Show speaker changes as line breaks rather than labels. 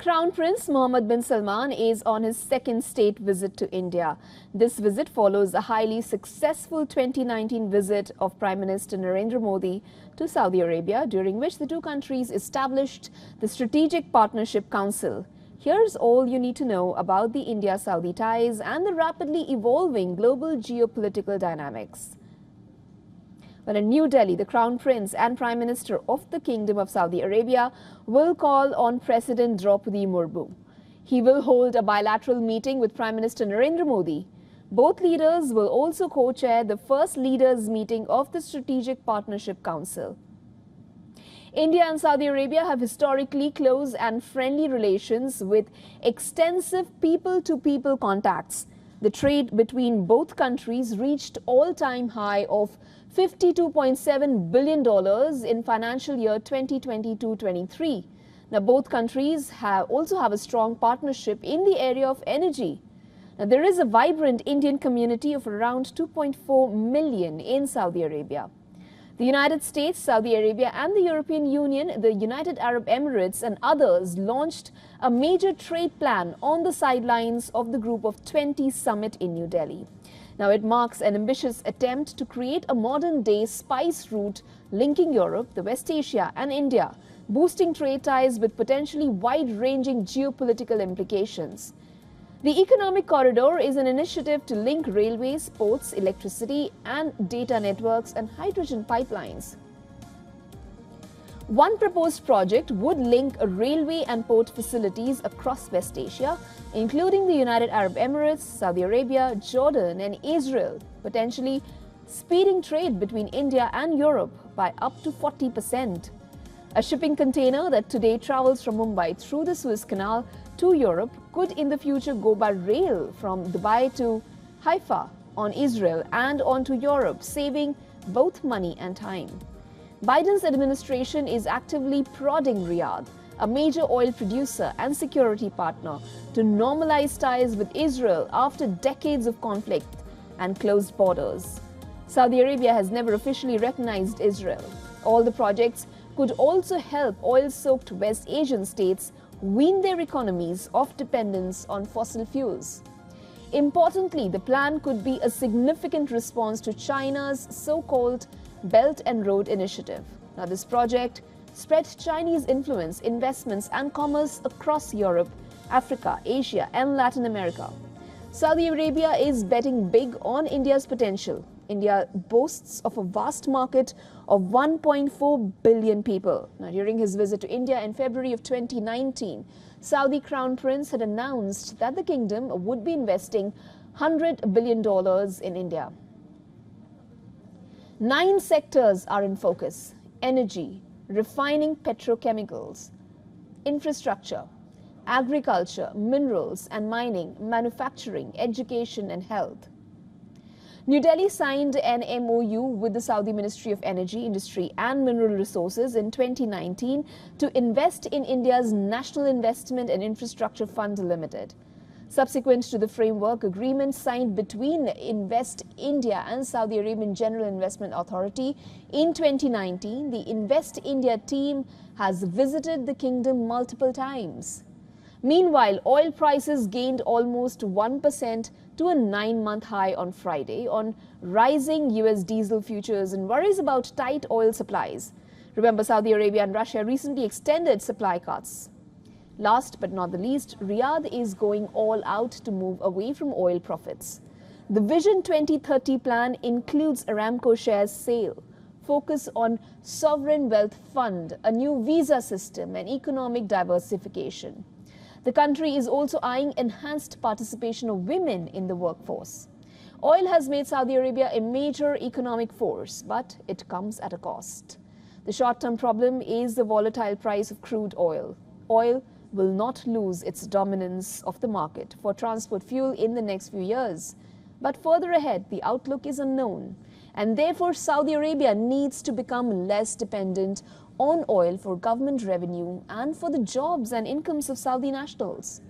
Crown Prince Mohammed bin Salman is on his second state visit to India. This visit follows a highly successful 2019 visit of Prime Minister Narendra Modi to Saudi Arabia, during which the two countries established the Strategic Partnership Council. Here's all you need to know about the India-Saudi ties and the rapidly evolving global geopolitical dynamics. Well, in New Delhi, the Crown Prince and Prime Minister of the Kingdom of Saudi Arabia will call on President Draupadi Murmu. He will hold a bilateral meeting with Prime Minister Narendra Modi. Both leaders will also co-chair the first leaders' meeting of the Strategic Partnership Council. India and Saudi Arabia have historically close and friendly relations with extensive people-to-people contacts. The trade between both countries reached all-time high of $52.7 billion in financial year 2022-23. Now, both countries also have a strong partnership in the area of energy. Now, there is a vibrant Indian community of around 2.4 million in Saudi Arabia. The United States, Saudi Arabia and the European Union, the United Arab Emirates and others launched a major trade plan on the sidelines of the Group of 20 summit in New Delhi. Now, it marks an ambitious attempt to create a modern-day spice route linking Europe, the West Asia and India, boosting trade ties with potentially wide-ranging geopolitical implications. The Economic Corridor is an initiative to link railways, ports, electricity and data networks and hydrogen pipelines. One proposed project would link railway and port facilities across West Asia, including the United Arab Emirates, Saudi Arabia, Jordan and Israel, potentially speeding trade between India and Europe by up to 40%. A shipping container that today travels from Mumbai through the Suez Canal to Europe could in the future go by rail from Dubai to Haifa on Israel and on to Europe, saving both money and time. Biden's administration is actively prodding Riyadh, a major oil producer and security partner, to normalize ties with Israel after decades of conflict and closed borders. Saudi Arabia has never officially recognized Israel. All the projects could also help oil-soaked West Asian states wean their economies off dependence on fossil fuels. Importantly, the plan could be a significant response to China's so-called Belt and Road Initiative. Now, this project spread Chinese influence, investments and commerce across Europe, Africa, Asia and Latin America. Saudi Arabia is betting big on India's potential. India boasts of a vast market of 1.4 billion people. Now, during his visit to India in February of 2019, Saudi Crown Prince had announced that the kingdom would be investing $100 billion in India. 9 sectors are in focus: energy, refining petrochemicals, infrastructure, agriculture, minerals and mining, manufacturing, education and health. New Delhi signed an MOU with the Saudi Ministry of Energy, Industry and Mineral Resources in 2019 to invest in India's National Investment and Infrastructure Fund Limited. Subsequent to the framework agreement signed between Invest India and Saudi Arabian General Investment Authority in 2019, the Invest India team has visited the kingdom multiple times. Meanwhile, oil prices gained almost 1% to a 9-month high on Friday on rising US diesel futures and worries about tight oil supplies. Remember, Saudi Arabia and Russia recently extended supply cuts. Last but not the least, Riyadh is going all out to move away from oil profits. The Vision 2030 plan includes Aramco shares sale, focus on sovereign wealth fund, a new visa system and economic diversification. The country is also eyeing enhanced participation of women in the workforce. Oil has made Saudi Arabia a major economic force, but it comes at a cost. The short-term problem is the volatile price of crude oil. Oil will not lose its dominance of the market for transport fuel in the next few years. But further ahead, the outlook is unknown, and therefore Saudi Arabia needs to become less dependent on oil for government revenue and for the jobs and incomes of Saudi nationals.